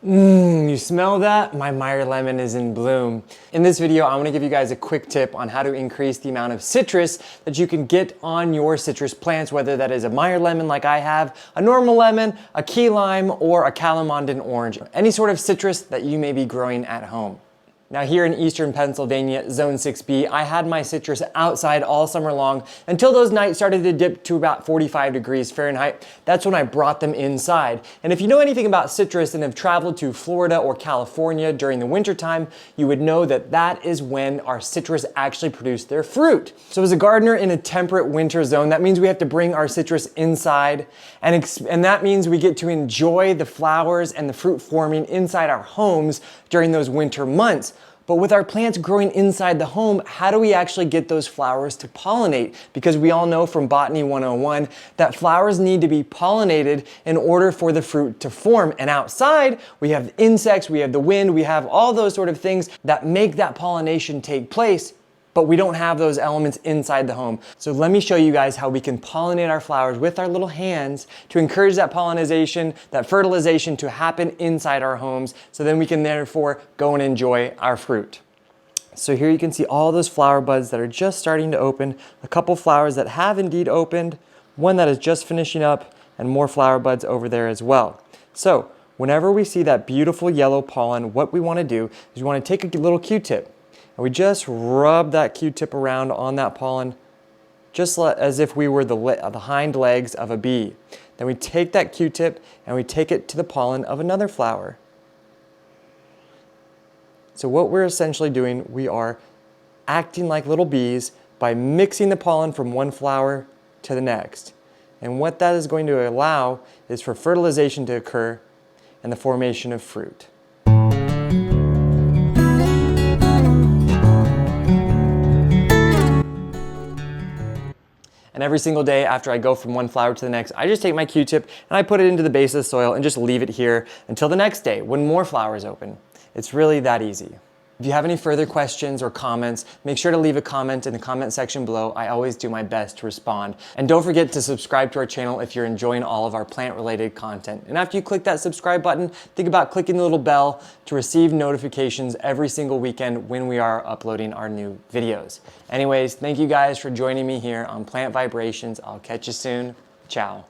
You smell that? My Meyer lemon is in bloom. In this video, I want to give you guys a quick tip on how to increase the amount of citrus that you can get on your citrus plants, whether that is a Meyer lemon like I have, a normal lemon, a key lime, or a Calamondin orange. Any sort of citrus that you may be growing at home. Now here in eastern Pennsylvania, zone 6B, I had my citrus outside all summer long until those nights started to dip to about 45 degrees Fahrenheit. That's when I brought them inside. And if you know anything about citrus and have traveled to Florida or California during the winter time, you would know that that is when our citrus actually produce their fruit. So as a gardener in a temperate winter zone, that means we have to bring our citrus inside, and that means we get to enjoy the flowers and the fruit forming inside our homes during those winter months. But with our plants growing inside the home, how do we actually get those flowers to pollinate? Because we all know from Botany 101 that flowers need to be pollinated in order for the fruit to form. And outside, we have insects, we have the wind, we have all those sort of things that make that pollination take place, but we don't have those elements inside the home. So let me show you guys how we can pollinate our flowers with our little hands to encourage that pollination, that fertilization to happen inside our homes, so then we can therefore go and enjoy our fruit. So here you can see all those flower buds that are just starting to open, a couple flowers that have indeed opened, one that is just finishing up, and more flower buds over there as well. So whenever we see that beautiful yellow pollen, what we wanna do is we wanna take a little Q-tip, and we just rub that Q-tip around on that pollen, just as if we were the hind legs of a bee. Then we take that Q-tip and we take it to the pollen of another flower. So what we're essentially doing, we are acting like little bees by mixing the pollen from one flower to the next. And what that is going to allow is for fertilization to occur and the formation of fruit. And every single day after I go from one flower to the next, I just take my Q-tip and I put it into the base of the soil and just leave it here until the next day when more flowers open. It's really that easy. If you have any further questions or comments, make sure to leave a comment in the comment section below. I always do my best to respond. And don't forget to subscribe to our channel if you're enjoying all of our plant-related content. And after you click that subscribe button, think about clicking the little bell to receive notifications every single weekend when we are uploading our new videos. Anyways, thank you guys for joining me here on Plant Vibrations. I'll catch you soon. Ciao.